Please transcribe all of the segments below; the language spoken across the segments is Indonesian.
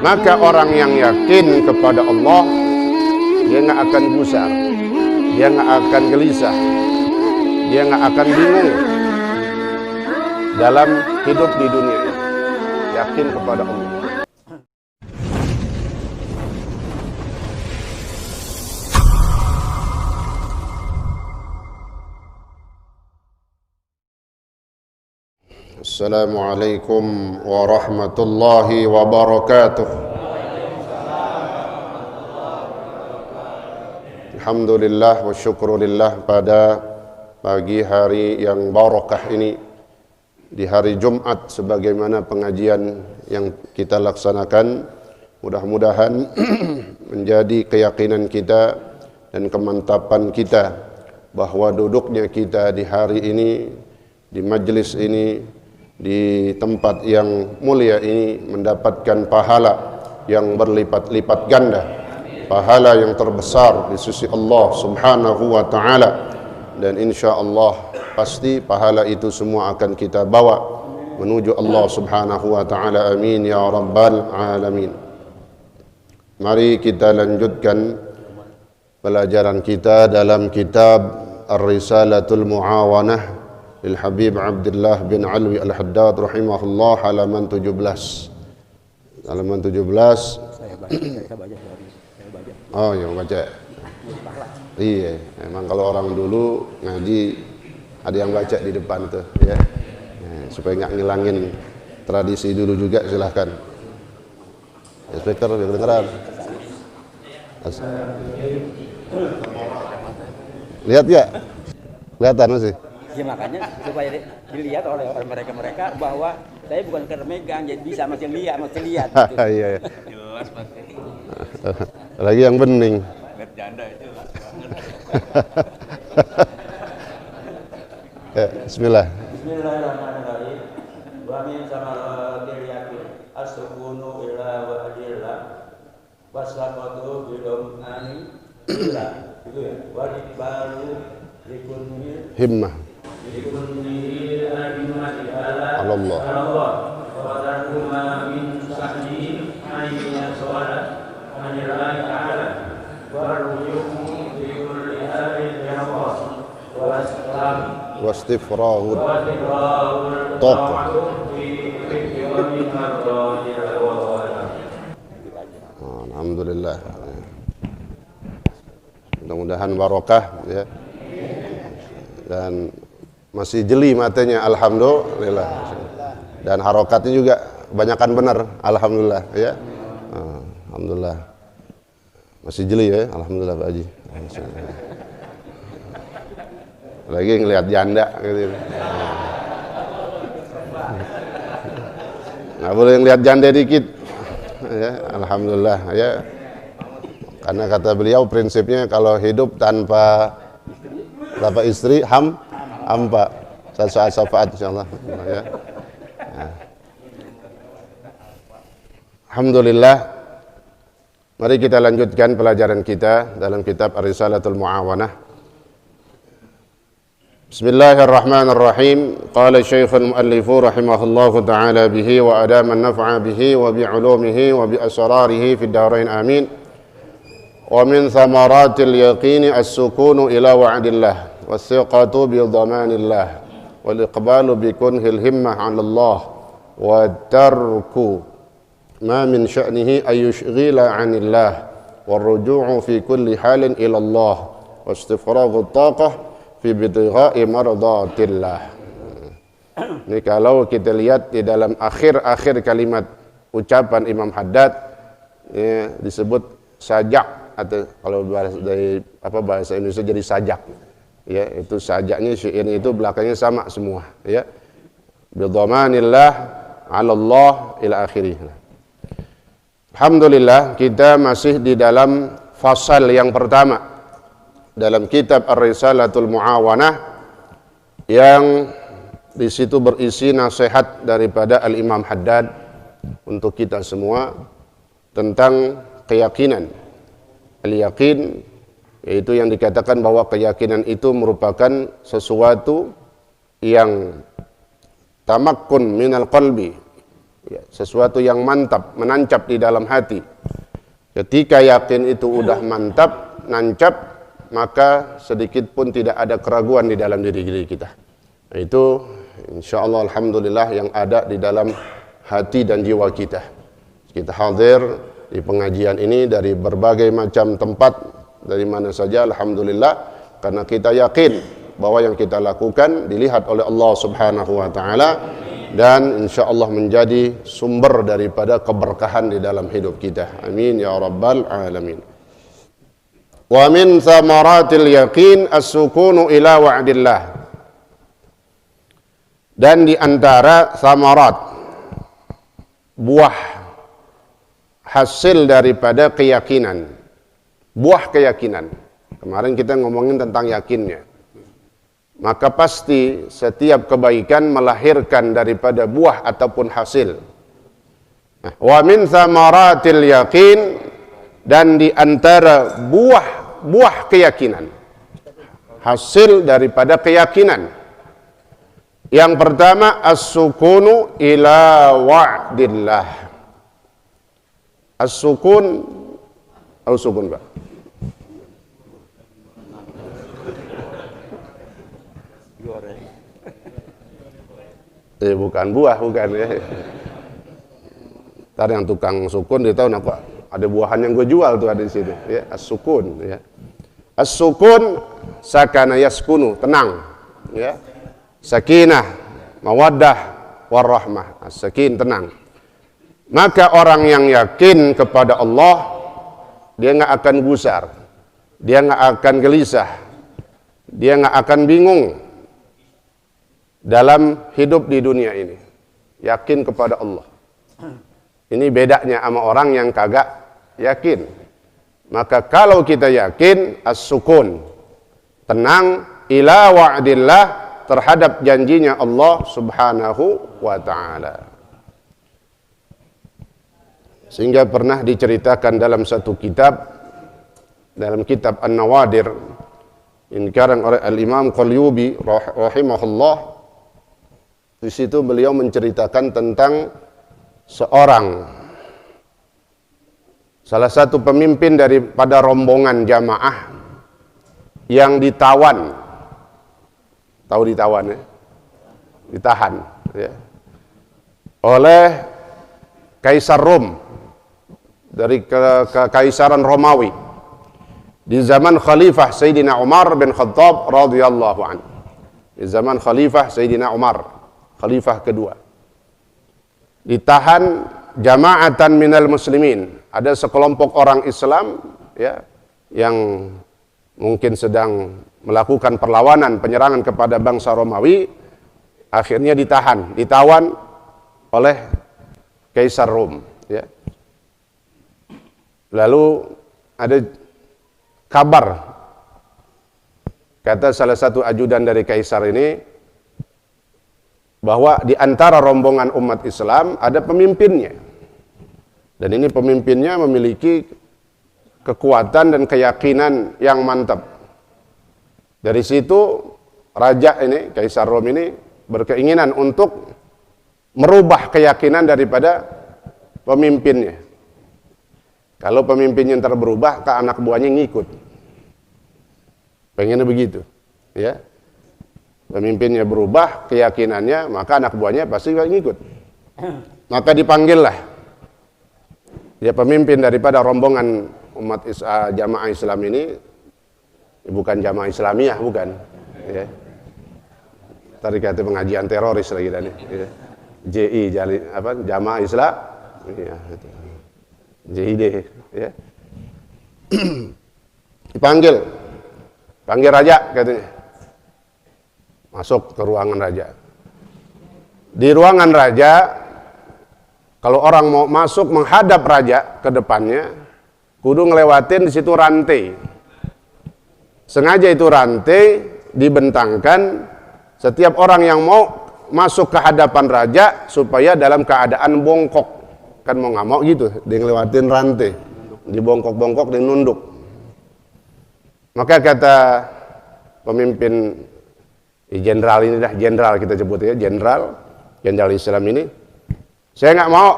Maka orang yang yakin kepada Allah, dia nggak akan gusar, dia nggak akan gelisah, dia nggak akan bingung dalam hidup di dunia ini. Yakin kepada Allah. Assalamualaikum warahmatullahi wabarakatuh. Alhamdulillah wa syukurillah, pada pagi hari yang barakah ini, di hari Jumat, sebagaimana pengajian yang kita laksanakan, mudah-mudahan menjadi keyakinan kita dan kemantapan kita bahwa duduknya kita di hari ini, di majelis ini, di tempat yang mulia ini, mendapatkan pahala yang berlipat-lipat ganda, pahala yang terbesar di sisi Allah Subhanahu wa ta'ala. Dan insya Allah pasti pahala itu semua akan kita bawa menuju Allah Subhanahu wa ta'ala. Amin ya rabbal alamin. Mari kita lanjutkan pelajaran kita dalam kitab Ar-Risalatul Mu'awanah lil Habib Abdullah bin Alwi Al-Haddad rahimahullah, halaman 17. Halaman 17. Saya baca. Oh ya, baca. Iya, memang kalau orang dulu ngaji ada yang baca di depan tuh, ya. Supaya nggak ngilangin tradisi dulu juga, silahkan. Ya, speaker biar kedengeran. Lihat ya? Kelihatan masih? Ya makanya supaya dilihat oleh mereka bahwa saya bukan karena megang, jadi bisa masih lihat gitu. Iya. Jelas pakai. Lagi yang bening. Lihat janda itu. Ya, bismillah. Bismillahirrahmanirrahim. Wa min samaratil yaqin as-sukunu ila wa adillah wasaqatu bilum ani ila. Itu ya. Wa iqbalu likunni Himmah. Allah. Wastifrahud taqwa. Alhamdulillah. Mudah-mudahan barokah, ya. Dan masih jeli matanya, alhamdulillah. Dan harokatnya juga kebanyakan benar, alhamdulillah, ya. Alhamdulillah. Masih jeli ya, alhamdulillah Pak Haji. Lagi ngelihat janda gitu. Nggak boleh ngelihat janda dikit. Ya, alhamdulillah, ya. Karena kata beliau prinsipnya kalau hidup tanpa istri hampa. Saat syafaat insyaallah, ya. Nah. Alhamdulillah. Mari kita lanjutkan pelajaran kita dalam kitab Ar-Risalatul Mu'awanah. Bismillahirrahmanirrahim. Qala Syekhul Mu'allifu rahimahullahu ta'ala bihi wa adama an-naf'a bihi wa bi'ulumihi wa bi asrarihi fid darain amin. Wa min thamaratil yaqini as-sukunu ila wa'dillah was-siqatu bi dhamanillah wal iqbalu bi kunhil himmah 'ala Allah wa tarku ma min sya'nihi ay yushghila 'anillah war ruju'u fi kulli halin ila Allah wa istifraghu taqah fi bidgha'i mardatillah. Ini kalau kita lihat di dalam akhir kalimat ucapan Imam Haddad, ya, disebut sajak, atau kalau bahasa Indonesia jadi sajak. Ya, itu sajaknya syairnya itu belakangnya sama semua, ya. Bidhamanillah 'ala Allah ila akhirih. Alhamdulillah, kita masih di dalam fasal yang pertama dalam kitab Ar-Risalatul Mu'awanah, yang di situ berisi nasihat daripada Al-Imam Haddad untuk kita semua tentang keyakinan. Al-yaqin, yaitu yang dikatakan bahwa keyakinan itu merupakan sesuatu yang tamakkun minal qalbi, ya, sesuatu yang mantap, menancap di dalam hati. Ketika yakin itu udah mantap, nancap, maka sedikit pun tidak ada keraguan di dalam diri kita. Itu insyaallah alhamdulillah yang ada di dalam hati dan jiwa kita. Kita hadir di pengajian ini dari berbagai macam tempat, dari mana saja, alhamdulillah, karena kita yakin bahwa yang kita lakukan dilihat oleh Allah Subhanahu wa taala dan insyaallah menjadi sumber daripada keberkahan di dalam hidup kita. Amin ya rabbal alamin. Wa min thamaratil yaqin as-sukunu ila wa'dillah. Dan di antara samarat, buah hasil daripada keyakinan, buah keyakinan. Kemarin kita ngomongin tentang yakinnya. Maka pasti setiap kebaikan melahirkan daripada buah ataupun hasil. Wa min thamaratil yaqin, dan di antara buah keyakinan, hasil daripada keyakinan. Yang pertama as-sukunu ila wa'dillah. As-sukun atau sukun, Pak? Bukan buah, bukan ya. Ntar yang tukang sukun dia tahu apa? Ada buahan yang gue jual tuh ada di sini. Ya, as-sukun. Ya. As-sukun sakana yaskunu, tenang. Ya. Sakinah, mawaddah, warahmah. As-sakin, tenang. Maka orang yang yakin kepada Allah, dia nggak akan gusar, dia nggak akan gelisah, dia nggak akan bingung dalam hidup di dunia ini. Yakin kepada Allah. Ini bedanya sama orang yang kagak yakin. Maka kalau kita yakin, as-sukun, tenang, ila wa'dillah, terhadap janjinya Allah Subhanahu wa ta'ala. Sehingga pernah diceritakan dalam satu kitab, dalam kitab An-Nawadir, yang dikarang oleh Al-Imam Qalyubi rahimahullah. Di situ beliau menceritakan tentang salah satu pemimpin daripada rombongan jamaah yang ditawan. Tahu ditawan ya? Ditahan ya, oleh Kaisar Rom, dari kekaisaran Romawi di zaman Khalifah Sayyidina Umar bin Khattab radhiyallahu anhu. Di zaman Khalifah Sayyidina Umar, Khalifah kedua, ditahan jama'atan minal muslimin. Ada sekelompok orang Islam ya, yang mungkin sedang melakukan perlawanan, penyerangan kepada bangsa Romawi, akhirnya ditawan oleh Kaisar Rom ya. Lalu ada kabar, kata salah satu ajudan dari Kaisar ini, bahwa di antara rombongan umat Islam ada pemimpinnya. Dan ini pemimpinnya memiliki kekuatan dan keyakinan yang mantap. Dari situ raja ini, Kaisar Rom ini, berkeinginan untuk merubah keyakinan daripada pemimpinnya. Kalau pemimpinnya ntar berubah, ke anak buahnya ngikut. Pengennya begitu, ya. Pemimpinnya berubah keyakinannya, maka anak buahnya pasti ngikut. Maka dipanggillah dia pemimpin daripada rombongan umat jamaah Islam ini. Bukan jamaah Islamiyah, bukan ya. Tadi kata pengajian teroris lagi tadi ya. JI, jamaah Islam ya, JID ya. Dipanggil raja katanya, masuk ke ruangan raja. Di ruangan raja, kalau orang mau masuk menghadap raja ke depannya, kudu ngelewatin di situ rantai. Sengaja itu rantai dibentangkan, setiap orang yang mau masuk ke hadapan raja supaya dalam keadaan bongkok. Kan mau nggak mau gitu, dia ngelewatin rantai, dibongkok-bongkok dan nunduk. Maka kata pemimpin jenderal ini dah, jenderal kita sebut ya, jenderal Islam ini, Saya nggak mau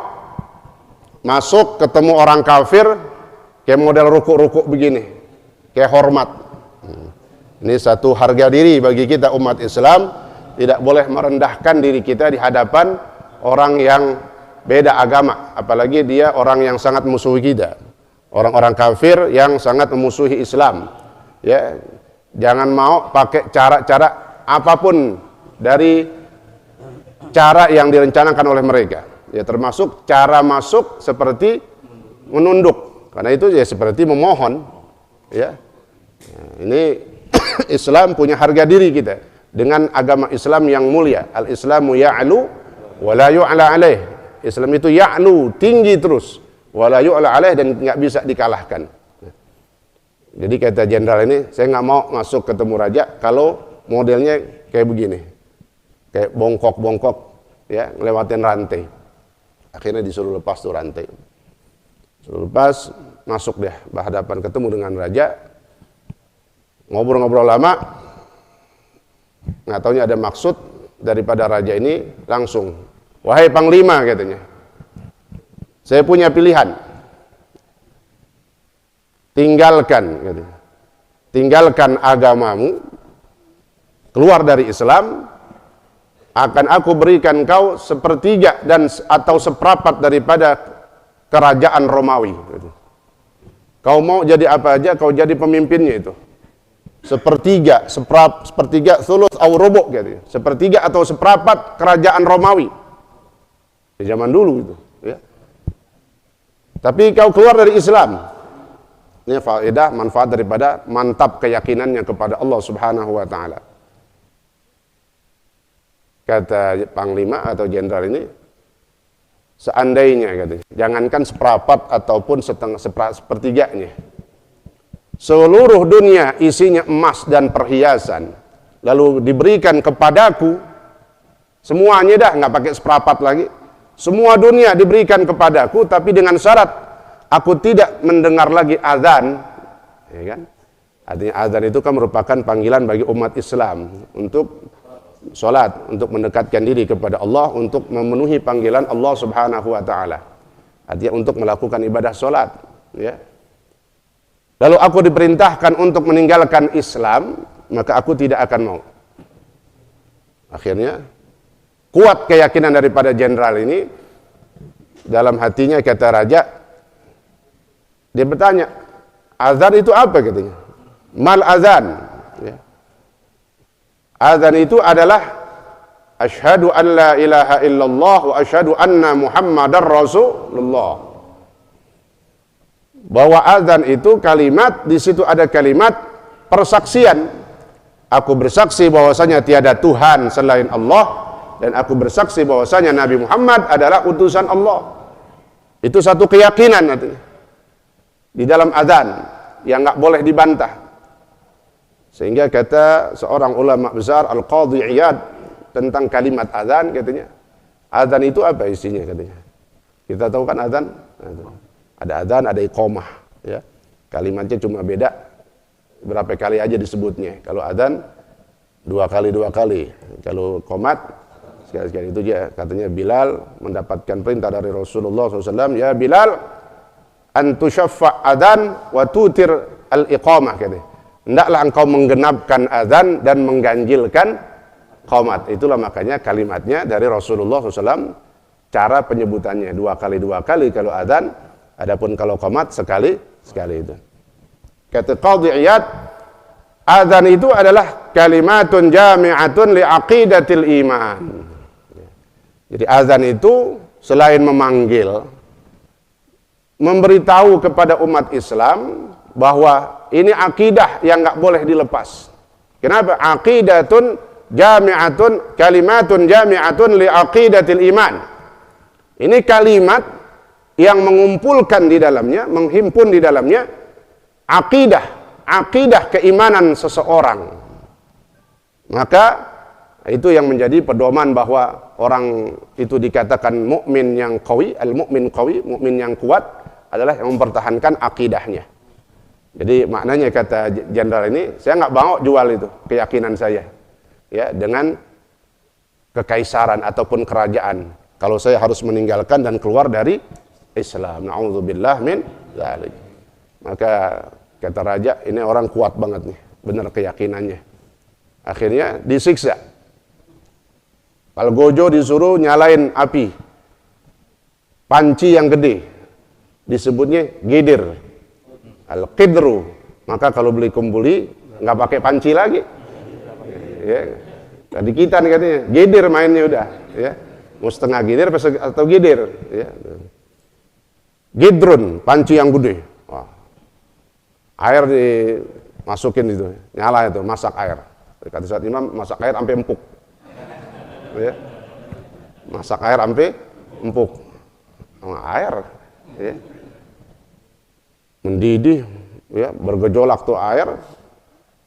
masuk ketemu orang kafir kayak model rukuk-rukuk begini, kayak hormat. Ini satu harga diri bagi kita umat Islam, tidak boleh merendahkan diri kita di hadapan orang yang beda agama, apalagi dia orang yang sangat musuhi kita, orang-orang kafir yang sangat memusuhi Islam. Ya, jangan mau pakai cara-cara apapun dari cara yang direncanakan oleh mereka. Ya, termasuk cara masuk seperti menunduk, karena itu ya seperti memohon. Ya, ini Islam punya harga diri kita dengan agama Islam yang mulia. Al-Islamu ya'lu wa la yu'la alaih. Islam itu ya'lu, tinggi terus, wa la yu'la alaih, dan nggak bisa dikalahkan. Jadi kata jenderal ini, saya nggak mau masuk ketemu raja kalau modelnya kayak begini, kayak bongkok-bongkok, ya, ngelewatin rantai. Akhirnya disuruh lepas tuh rantai, suruh lepas, masuk deh berhadapan ketemu dengan raja. Ngobrol-ngobrol lama, nggak taunya ada maksud daripada raja ini, langsung, wahai panglima, katanya, saya punya pilihan, tinggalkan agamamu, keluar dari Islam, akan aku berikan kau sepertiga dan atau seprapat daripada kerajaan Romawi. Kau mau jadi apa aja, kau jadi pemimpinnya itu. Sepertiga, thuluth au rubu', gitu. Sepertiga atau seprapat kerajaan Romawi di zaman dulu itu, ya. Tapi kau keluar dari Islam. Ini faedah, manfaat daripada mantap keyakinannya kepada Allah Subhanahu wa taala. Kata panglima atau jenderal ini, seandainya, katanya, jangankan seprapat ataupun sepertiganya, seluruh dunia isinya emas dan perhiasan, lalu diberikan kepadaku, semuanya dah, nggak pakai seprapat lagi, semua dunia diberikan kepadaku, tapi dengan syarat aku tidak mendengar lagi azan, ya kan? Artinya azan itu kan merupakan panggilan bagi umat Islam untuk sholat, untuk mendekatkan diri kepada Allah, untuk memenuhi panggilan Allah Subhanahu wa taala. Artinya untuk melakukan ibadah sholat, ya. Lalu aku diperintahkan untuk meninggalkan Islam, maka aku tidak akan mau. Akhirnya kuat keyakinan daripada jenderal ini dalam hatinya, kata raja. Dia bertanya, azan itu apa, katanya? Mal azan, ya. Azan itu adalah asyhadu an la ilaha illallah wa asyhadu anna muhammadar rasulullah. Bahwa azan itu kalimat, di situ ada kalimat persaksian. Aku bersaksi bahwasanya tiada Tuhan selain Allah, dan aku bersaksi bahwasanya Nabi Muhammad adalah utusan Allah. Itu satu keyakinan artinya di dalam azan yang nggak boleh dibantah. Sehingga kata seorang ulama besar, Al-Qadhi Iyad, tentang kalimat azan, katanya, azan itu apa isinya, katanya. Kita tahu kan azan? Ada adzan, ada iqamah, ya. Kalimatnya cuma beda berapa kali aja disebutnya. Kalau adzan 2 kali. Kalau qomat sekali-sekali. Itu dia, katanya Bilal mendapatkan perintah dari Rasulullah SAW, ya Bilal, antusyaffa adzan wa tutir al-iqamah, katanya. Hendaklah engkau menggenapkan adzan dan mengganjilkan qomat. Itulah makanya kalimatnya dari Rasulullah SAW, cara penyebutannya 2 kali kalau adzan. Adapun kalau qomat sekali itu. Kata Qadhi Iyad, azan itu adalah kalimatun jami'atun li aqidatil iman. Jadi azan itu selain memanggil, memberitahu kepada umat Islam bahwa ini akidah yang nggak boleh dilepas. Kenapa? Aqidatun jami'atun, kalimatun jami'atun li aqidatil iman. Ini kalimat yang mengumpulkan di dalamnya, menghimpun di dalamnya akidah keimanan seseorang. Maka itu yang menjadi pedoman bahwa orang itu dikatakan mukmin yang qawi, al-mukmin qawi, mukmin yang kuat adalah yang mempertahankan akidahnya. Jadi maknanya, kata jenderal ini, saya nggak mau jual itu keyakinan saya, ya, dengan kekaisaran ataupun kerajaan. kalau saya harus meninggalkan dan keluar dari Islam. Na'udzubillah min dzalik. Maka kata raja, ini orang kuat banget nih, benar keyakinannya. Akhirnya disiksa. Algojo disuruh nyalain api, panci yang gede, disebutnya gidir, al-qidru. Maka kalau beli kumpuli nggak pakai panci lagi. Ya. Tadi kita nih katanya, gidir mainnya udah. Ya. Mau setengah gidir atau gidir. Ya. Gidrun, panci yang gede. Wah. Air dimasukin itu, nyala itu, masak air. Kata saat imam, masak air sampai empuk. Ya. Masak air sampai empuk. Air, ya. Mendidih, ya, bergejolak tuh air,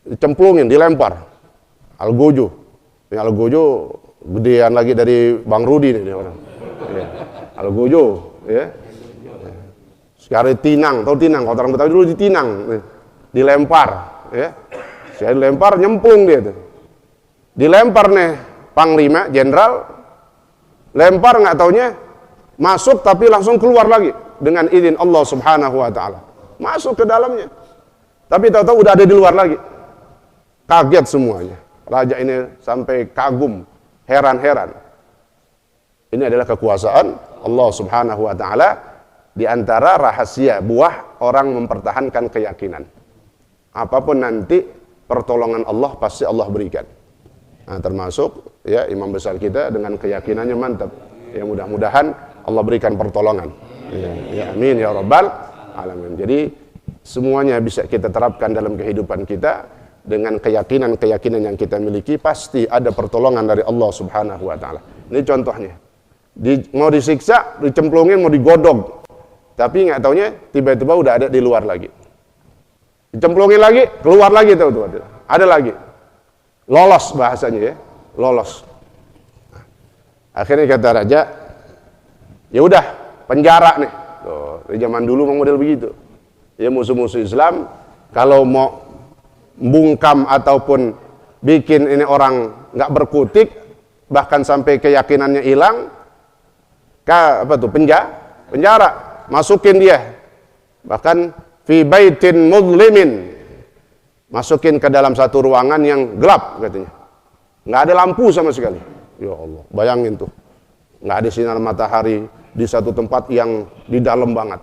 dicemplungin, dilempar. Algojo. Ini algojo gedean lagi dari Bang Rudi nih orang. Ya. Algojo, ya. Sekarang tinang, tahu tinang? Kalau orang Betawi dulu ditinang, dilempar, ya. Saya dilempar, nyemplung dia tuh. Dilempar nih Panglima, Jenderal, lempar nggak taunya masuk tapi langsung keluar lagi dengan izin Allah Subhanahu Wa Taala. Masuk ke dalamnya, tapi tahu-tahu udah ada di luar lagi. Kaget semuanya. Raja ini sampai kagum, heran-heran. Ini adalah kekuasaan Allah Subhanahu Wa Taala. Di antara rahasia buah orang mempertahankan keyakinan. Apapun nanti pertolongan Allah pasti Allah berikan. Nah, termasuk ya imam besar kita dengan keyakinannya mantap. Ya mudah-mudahan Allah berikan pertolongan. Ya amin ya rabbal alamin. Jadi semuanya bisa kita terapkan dalam kehidupan kita dengan keyakinan-keyakinan yang kita miliki, pasti ada pertolongan dari Allah Subhanahu Wa Taala. Ini contohnya. Mau disiksa, dicemplungin, mau digodog. Tapi nggak taunya tiba-tiba udah ada di luar lagi. Dicemplungin lagi, keluar lagi tuh. Ada lagi. Lolos bahasanya ya, lolos. Akhirnya kata raja, ya udah penjara nih. Tuh, dari zaman dulu model begitu. Ya musuh-musuh Islam kalau mau bungkam ataupun bikin ini orang nggak berkutik, bahkan sampai keyakinannya hilang, penjara. Masukin dia, bahkan fi baitin mudlimin, masukin ke dalam satu ruangan yang gelap katanya, nggak ada lampu sama sekali. Ya Allah, bayangin tuh, nggak ada sinar matahari di satu tempat yang di dalam banget.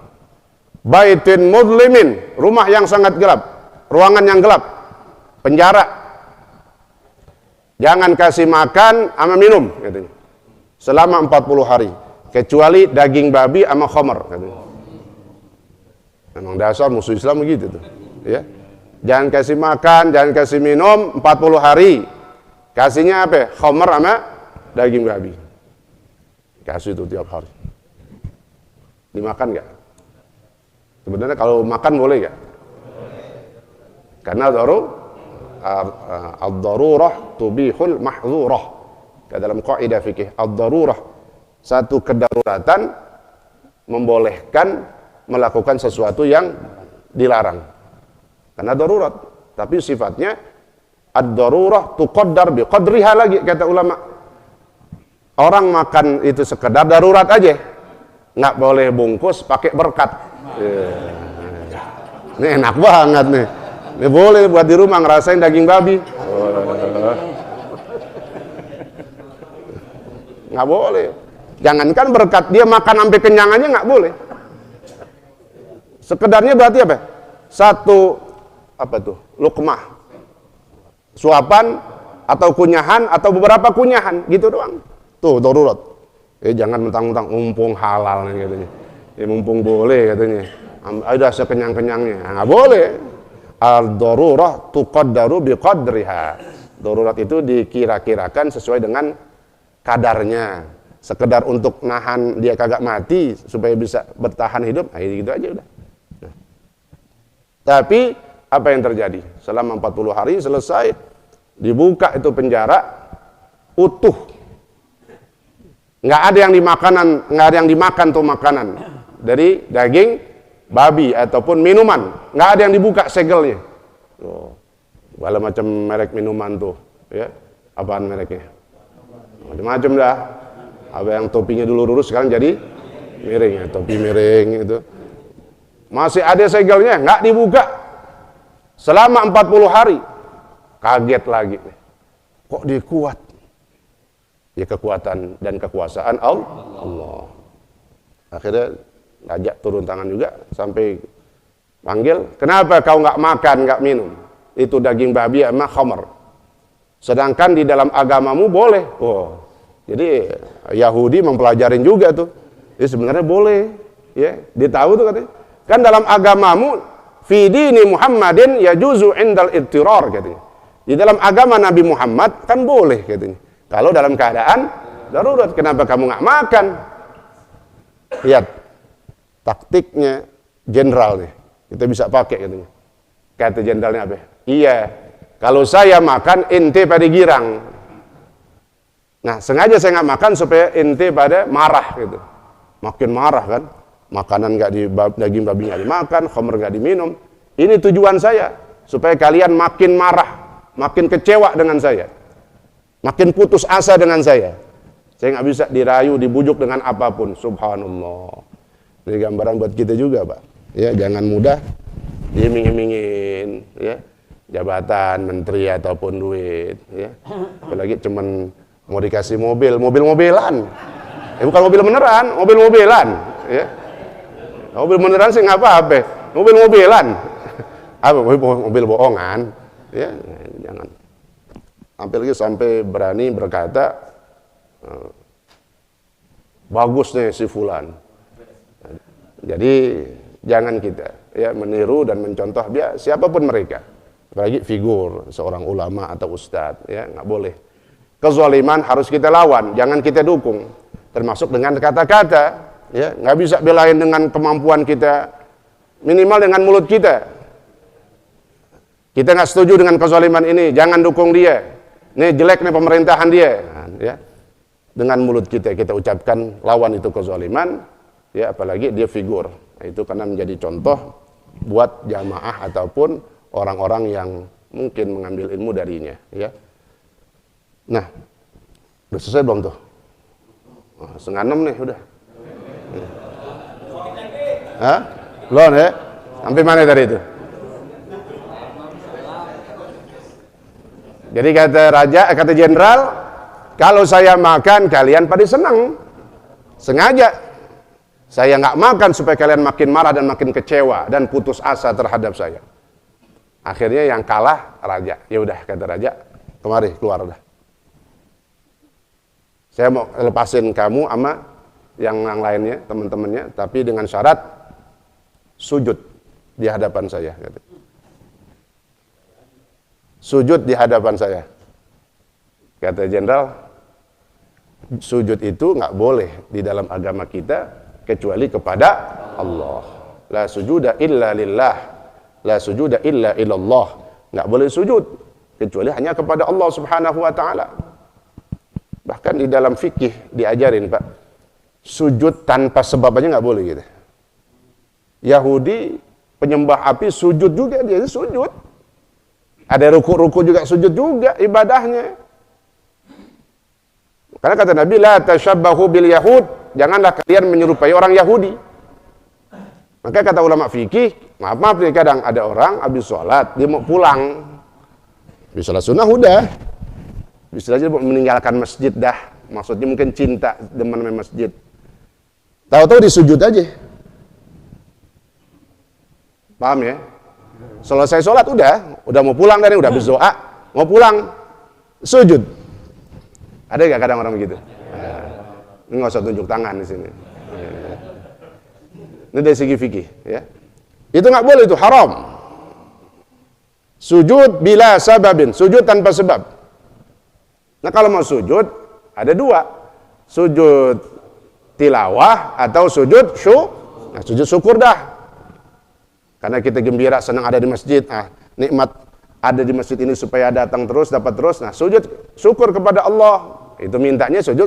Baitin mudlimin, rumah yang sangat gelap, ruangan yang gelap, penjara. Jangan kasih makan sama minum katanya selama 40 hari. Kecuali daging babi sama khamar katanya. Memang dasar musuh Islam begitu tuh, ya. Jangan kasih makan, jangan kasih minum 40 hari. Kasihnya apa? Khamar sama daging babi. Kasih itu tiap hari. Dimakan enggak? Sebenarnya kalau makan boleh enggak? Karena ad-darurah tubihul mahdzurah. Dalam kaidah fikih, ad-darurah, satu kedaruratan membolehkan melakukan sesuatu yang dilarang karena darurat, tapi sifatnya ad-darurah tuqaddar biqadriha lagi, kata ulama. Orang makan itu sekedar darurat aja, nggak boleh bungkus pakai berkat. Ini enak banget nih, ini boleh buat di rumah ngerasain daging babi. Nggak boleh. Jangankan berkat, dia makan sampai kenyang aja nggak boleh. Sekedarnya berarti apa? Satu lukmah, suapan atau kunyahan atau beberapa kunyahan gitu doang. Tuh darurat. Jangan mentang-mentang mumpung halal nih katanya. Mumpung boleh katanya. Ada sekenyang-kenyangnya. Nggak boleh. Al-darurah tuqaddaru biqadriha. Darurat itu dikira-kirakan sesuai dengan kadarnya. Sekedar untuk nahan dia kagak mati supaya bisa bertahan hidup, gitu aja udah. Nah. Tapi apa yang terjadi? Selama 40 hari selesai, dibuka itu penjara utuh. Nggak ada yang dimakan tuh makanan dari daging babi ataupun minuman, nggak ada yang dibuka segelnya. Segala macam merek minuman tuh, ya. Apaan mereknya? Macam-macam dah. Apa yang topinya dulu lurus sekarang jadi miring ya, topi miring itu. Masih ada segelnya, nggak dibuka selama 40 hari. Kaget lagi. Kok dia kuat? Ya kekuatan dan kekuasaan Allah. Akhirnya raja turun tangan juga sampai panggil, kenapa kau nggak makan, nggak minum? Itu daging babi sama khamr. Sedangkan di dalam agamamu boleh. Oh, jadi Yahudi mempelajarin juga tuh. Jadi sebenarnya boleh. Ya, dia tahu tuh katanya. Kan dalam agamamu, fi dini Muhammadin yajuzu indal ittirar katanya. Di dalam agama Nabi Muhammad kan boleh katanya. Kalau dalam keadaan darurat, kenapa kamu nggak makan? Lihat taktiknya jenderal nih, kita bisa pakai katanya. Kata jenderalnya apa? Iya, kalau saya makan ente pada girang. Nah sengaja saya nggak makan supaya ente pada marah gitu. Makin marah kan, makanan nggak di daging babi nggak dimakan, khamr nggak diminum. Ini tujuan saya supaya kalian makin marah, makin kecewa dengan saya, makin putus asa dengan saya. Saya nggak bisa dirayu, dibujuk dengan apapun. Subhanallah. Ini gambaran buat kita juga, Pak. Ya, jangan mudah diiming-imingin, ya, jabatan, menteri ataupun duit, ya. Apalagi cuman mau dikasih mobil-mobilan. Bukan mobil beneran, mobil-mobilan, ya. Mobil beneran sih nggak apa-apa, mobil-mobilan. Apa mobil bohongan, ya, jangan. Apalagi sampai berani berkata, bagus nih si fulan. Jadi jangan kita ya meniru dan mencontoh dia siapapun mereka, apalagi figur seorang ulama atau ustadz, ya nggak boleh. Kezaliman harus kita lawan, jangan kita dukung, termasuk dengan kata-kata, ya nggak bisa belain dengan kemampuan kita, minimal dengan mulut kita. Kita nggak setuju dengan kezaliman ini, jangan dukung dia. Ini jelek nih pemerintahan dia, ya. Dengan mulut kita ucapkan lawan itu kezaliman, ya apalagi dia figur. Nah, itu karena menjadi contoh buat jamaah ataupun orang-orang yang mungkin mengambil ilmu darinya, ya. Nah, udah selesai belum tuh? Oh, 5:30 nih udah. Hah? Belum ya? Sampai mana tadi itu? Jadi kata jenderal, kalau saya makan kalian pada senang. Sengaja saya nggak makan supaya kalian makin marah dan makin kecewa dan putus asa terhadap saya. Akhirnya yang kalah raja. Ya udah kata raja, kemari keluar udah. Saya mau lepasin kamu sama yang lainnya, teman-temannya, tapi dengan syarat sujud di hadapan saya. Sujud di hadapan saya. Kata jenderal, sujud itu nggak boleh di dalam agama kita kecuali kepada Allah. La sujuda illa lillah, la sujuda illa ilallah. Nggak boleh sujud kecuali hanya kepada Allah Subhanahu wa taala. Bahkan di dalam fikih diajarin, Pak, sujud tanpa sebab aja nggak boleh gitu. Yahudi penyembah api sujud juga, dia sujud. Ada ruku-ruku juga, sujud juga ibadahnya. Karena kata Nabi, la tashabbahu bil yahud, janganlah kalian menyerupai orang Yahudi. Maka kata ulama fikih, maaf nih, kadang ada orang habis sholat, dia mau pulang. Habis sholat sunnah udah, bisa aja meninggalkan masjid dah. Maksudnya mungkin cinta, demen sama masjid. Tahu-tahu disujud aja. Paham ya? Selesai sholat udah mau pulang dari, udah habis doa, mau pulang, sujud. Ada nggak kadang orang begitu? Ini nggak usah tunjuk tangan di sini. Ini dari segi fikih, ya. Itu nggak boleh, itu haram. Sujud bila sababin, sujud tanpa sebab. Nah kalau mau sujud ada dua, sujud tilawah atau sujud nah, sujud syukur dah. Karena kita gembira, senang ada di masjid, nikmat ada di masjid ini supaya datang terus, dapat terus. Nah, sujud syukur kepada Allah. Itu mintanya sujud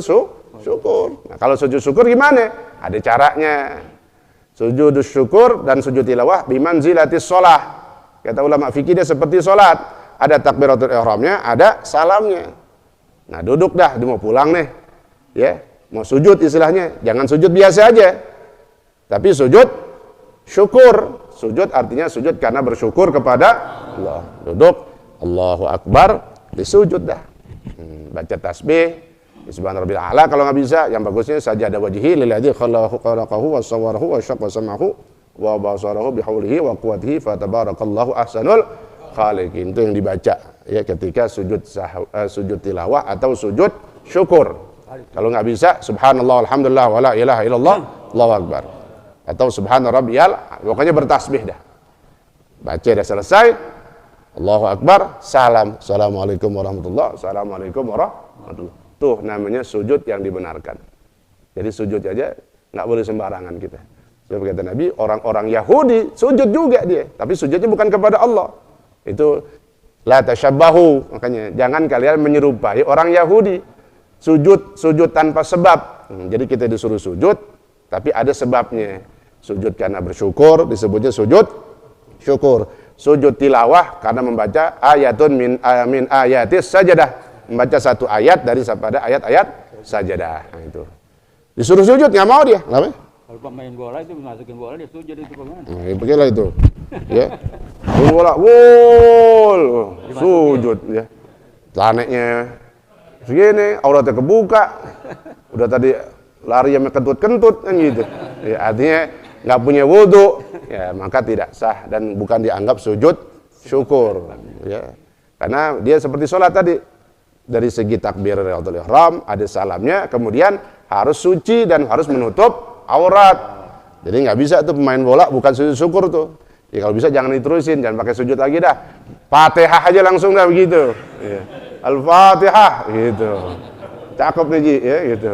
syukur. Nah, kalau sujud syukur gimana? Ada caranya. Sujud syukur dan sujud tilawah bimanzilatis shalah. Kata ulama fikih dia seperti salat. Ada takbiratul ihramnya, ada salamnya. Nah, duduk dah, dia mau pulang nih. Ya, Mau sujud istilahnya, jangan sujud biasa aja. Tapi sujud syukur. Sujud artinya sujud karena bersyukur kepada Allah. Duduk, Allahu Akbar, disujud dah. Baca tasbih, subhana rabbil a'la kalau nggak bisa, yang bagusnya sajada wajhi lilladzi khalaqahu wa sawwarahu wa syaqqa sam'ahu wa basarahu bihaulihi wa quwwatihi fatabarakallahu ahsanul khaliqin. Itu yang dibaca ya ketika sujud tilawah atau sujud syukur. Kalau nggak bisa, subhanallah alhamdulillah wala ilaha illallah Allahu akbar. Atau subhana rabbiyal, pokoknya bertasbih dah. Baca dah selesai, Allahu akbar, salam. Assalamualaikum warahmatullahi, assalamualaikum warahmatullahi. Tuh namanya sujud yang dibenarkan. Jadi sujud aja nggak boleh sembarangan kita. Seperti kata Nabi, orang-orang Yahudi sujud juga dia, tapi sujudnya bukan kepada Allah. Itu la tasyabbahu, makanya jangan kalian menyerupai orang Yahudi. Sujud tanpa sebab. Jadi kita disuruh sujud, tapi ada sebabnya. Sujud karena bersyukur, disebutnya sujud syukur. Sujud tilawah karena membaca ayatun min ayatis sajadah. Membaca satu ayat daripada ayat-ayat sajadah. Nah, itu. Disuruh sujud, nggak mau dia. Kenapa? Kalau pemain bola itu masukin bola dia sujud itu bagaimana? Nah, begitulah itu. Ya. Bola, gol. Sujud ya. Taneknya segini, auratnya kebuka. Udah tadi lari yang kentut-kentut kan gitu. Ya, artinya nggak punya wudu, ya maka tidak sah dan bukan dianggap sujud syukur. Ya. Karena dia seperti sholat tadi. Dari segi takbiratul ihram ada salamnya, kemudian harus suci dan harus menutup aurat. Jadi nggak bisa tuh pemain bola bukan sujud syukur tuh. Ya kalau bisa jangan diterusin, jangan pakai sujud lagi dah. Fatihah aja langsung dah begitu. Ya. Al-Fatihah gitu. Cakep nih Ji, ya gitu.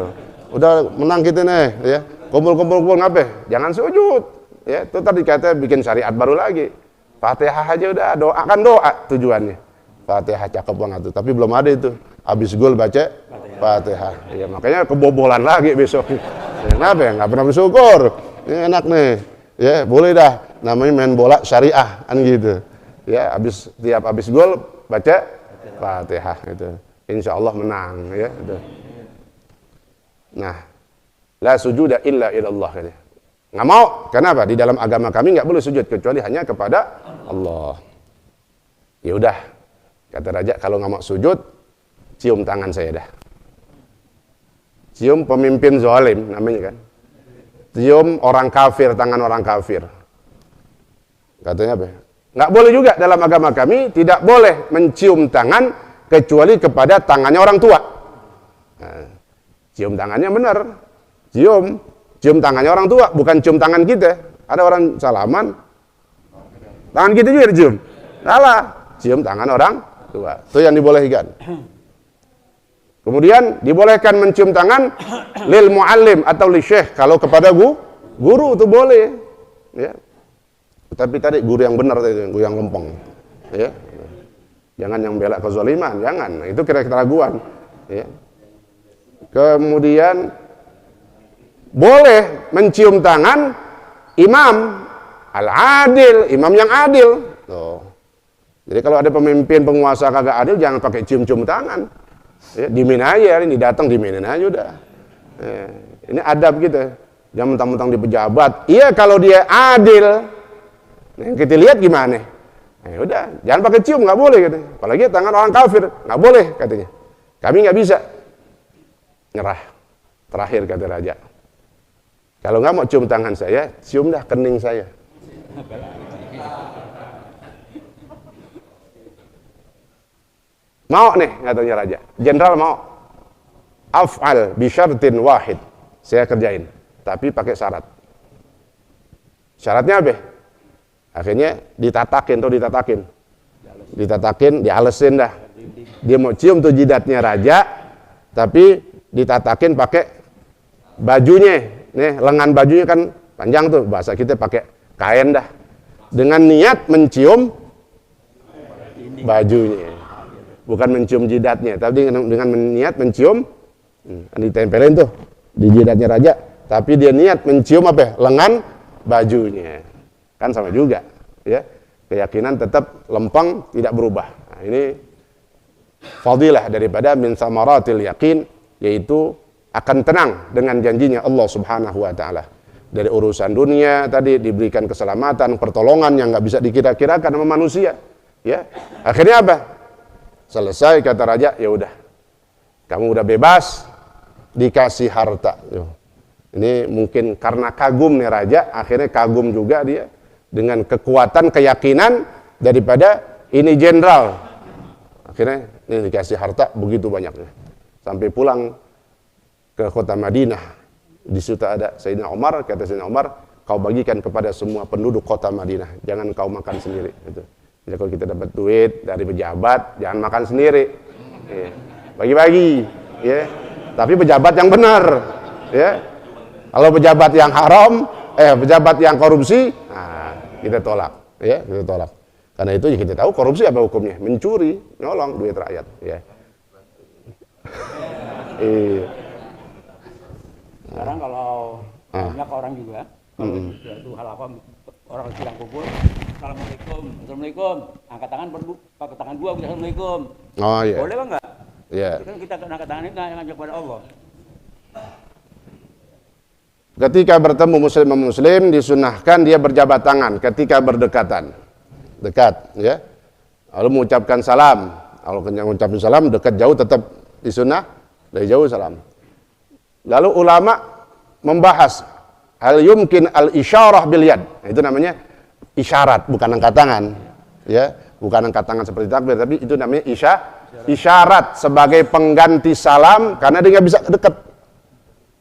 Udah menang kita nih, ya. Kumpul-kumpul ngapain? Jangan sujud. Ya, itu tadi kata bikin syariat baru lagi. Fatihah aja udah, doakan doa tujuannya. Fatihah cakep banget tuh, tapi belum ada itu. Habis gol baca Fatihah. Ya, makanya kebobolan lagi besok. Ya, kenapa ya? Nggak pernah bersyukur. Ini enak nih. Ya, boleh dah. Namanya main bola syariah kan gitu. Ya, tiap habis gol baca Fatihah itu. Insya Allah menang ya. Itu. Nah, la sujuda illa ilallah. Nggak mau. Kenapa? Di dalam agama kami nggak boleh sujud kecuali hanya kepada Allah. Ya udah. Kata raja, kalau nggak mau sujud, cium tangan saya dah. Cium pemimpin zalim namanya kan. Cium orang kafir, tangan orang kafir. Katanya apa? Nggak boleh juga dalam agama kami, tidak boleh mencium tangan kecuali kepada tangannya orang tua. Nah, cium tangannya benar. Cium tangannya orang tua, bukan cium tangan kita. Ada orang salaman, tangan kita juga dicium. Salah, cium tangan orang tua. Itu yang dibolehkan. Kemudian dibolehkan mencium tangan lil muallim atau li syekh kalau kepada guru itu boleh. Ya. Tapi tadi guru yang benar tadi, guru yang lempeng. Ya. Jangan yang bela kezaliman, jangan. Nah, itu kira-kira keraguan. Ya. Kemudian boleh mencium tangan imam al-adil, imam yang adil. Tuh. Jadi kalau ada pemimpin penguasa kagak adil, jangan pakai cium-cium tangan. Ya, dimin aja, ini datang diminin aja udah. Ya, ini adab kita. Jangan mentang-mentang di pejabat. Iya kalau dia adil. Nah, kita lihat gimana. Nah, udah, jangan pakai cium, nggak boleh katanya. Apalagi tangan orang kafir, nggak boleh katanya. Kami nggak bisa. Nyerah. Terakhir kata raja. Kalau nggak mau cium tangan saya, cium dah kening saya. Mau nih, katanya raja. Jenderal mau. Af'al bisyartin wahid. Saya kerjain. Tapi pakai syarat. Syaratnya apa? Akhirnya ditatakin. Ditatakin, dialesin dah. Dia mau cium tuh jidatnya raja, tapi ditatakin pakai bajunya. Nih, lengan bajunya kan panjang tuh. Bahasa kita pakai kain dah. Dengan niat mencium bajunya. Bukan mencium jidatnya, tapi dengan niat mencium, ditempelin tuh di jidatnya raja, tapi dia niat mencium apa? Lengan bajunya, kan sama juga, ya. Keyakinan tetap lempeng, tidak berubah. Nah, ini fadilah daripada min samaratil yakin, yaitu akan tenang dengan janjinya Allah Subhanahu wa taala. Dari urusan dunia tadi diberikan keselamatan, pertolongan yang nggak bisa dikira-kirakan sama manusia. Ya, akhirnya apa? Selesai kata raja, ya udah, kamu udah bebas, dikasih harta. Ini mungkin karena kagum nih raja, akhirnya kagum juga dia dengan kekuatan keyakinan daripada ini jenderal. Akhirnya ini dikasih harta begitu banyaknya, sampai pulang ke kota Madinah. Di situ ada Sayyidina Umar, kata Sayyidina Umar, kau bagikan kepada semua penduduk kota Madinah, jangan kau makan sendiri. Gitu. Jadi kalau kita dapat duit dari pejabat, jangan makan sendiri, ya. Bagi-bagi, ya. Tapi pejabat yang benar, ya. Kalau pejabat yang haram, pejabat yang korupsi, nah, kita tolak, ya, kita tolak. Karena itu kita tahu korupsi apa hukumnya, mencuri, nyolong duit rakyat, ya. Sekarang kalau banyak orang juga, itu hal apa, orang sedang kumpul, Assalamualaikum, angkat tangan pakai tangan dua, Assalamualaikum. Oh iya. Boleh enggak? Iya. Kan kita angkat tangan ini ngajak kepada Allah. Ketika bertemu muslim sama muslim disunahkan dia berjabat tangan ketika berdekatan. Dekat, ya. Lalu mengucapkan salam. Kalau mengucapkan salam dekat jauh tetap disunah, dari jauh salam. Lalu ulama membahas hal yumkin al-isyarah bil yad. Itu namanya isyarat, bukan angkat tangan. Ya, bukan angkat tangan seperti takbir, tapi itu namanya isyarat sebagai pengganti salam karena dia nggak bisa dekat.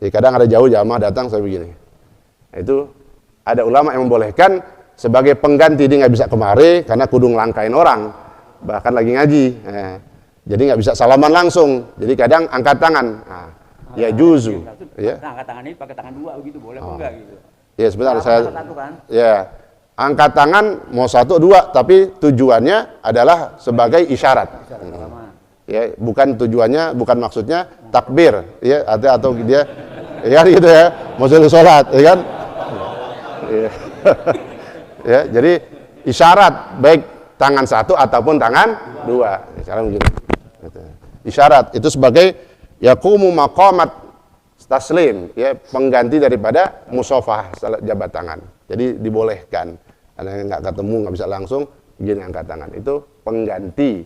Jadi kadang ada jauh jamaah datang saya begini. Nah, itu ada ulama yang membolehkan sebagai pengganti, dia nggak bisa kemari karena kudu ngelangkain orang, bahkan lagi ngaji. Jadi nggak bisa salaman langsung. Jadi kadang angkat tangan. Nah, ya juzu. Ya. Nah, angkat tangan ini pakai tangan dua begitu boleh apa enggak gitu. Ya sebentar saya. Kan? Ya. Angkat tangan mau satu dua tapi tujuannya adalah sebagai isyarat. Ya, bukan tujuannya, bukan maksudnya takbir, ya, atau dia ya gitu ya, mau sholat, ya kan? Ya. Ya, jadi isyarat baik tangan satu ataupun tangan dua. Isyarat begini. Isyarat itu sebagai yaqumu maqamat taslim, ya, pengganti daripada musafah jabat tangan. Jadi dibolehkan. Karena nggak ketemu, nggak bisa langsung, begini angkat tangan. Itu pengganti,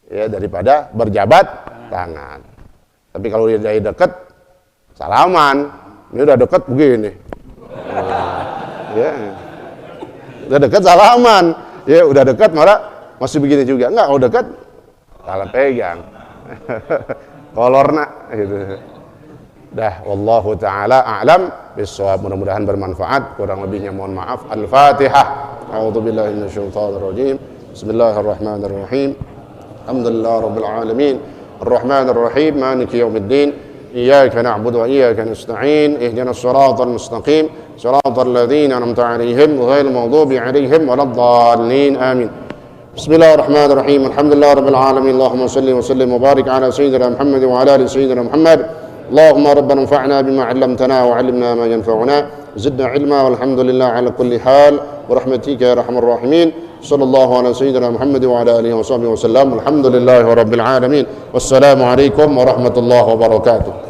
ya, daripada berjabat tangan. Tapi kalau dia dari dekat, salaman. Ini udah dekat begini. Ya. Udah dekat salaman. Ya, udah dekat malah masih begini juga. Enggak, kalau dekat salah pegang. Kolorna gitu. Dah, wallahu taala a'lam bissawab. Mudah-mudahan bermanfaat. Kurang lebihnya mohon maaf. Al-Fatihah. A'udzubillahi minasyaitonir rajim. Bismillahirrahmanirrahim. Alhamdulillah rabbil alamin. Arrahmanir rahim. Maliki yaumiddin. Iyyaka na'budu wa iyyaka nasta'in. Ihdinas siratal mustaqim. Siratal ladzina an'amta 'alaihim ghairil maghdubi 'alaihim waladdallin. Amin. Bismillahirrahmanirrahim. Alhamdulillah rabbil alamin. Allahumma shalli wa sallim wa barik ala sayyidina Muhammad wa ala ali sayyidina Muhammad. Allahumma rabbana anfa'na bima 'allamtana wa 'allimna ma yanfa'una. Zidna 'ilma walhamdulillah 'ala kulli hal. Wa rahmatika ya arhamar rahimin. Sallallahu ala sayyidina Muhammad wa ala alihi wa sahbihi wa sallam. Alhamdulillahi rabbil alamin. Wassalamu alaikum warahmatullahi wabarakatuh.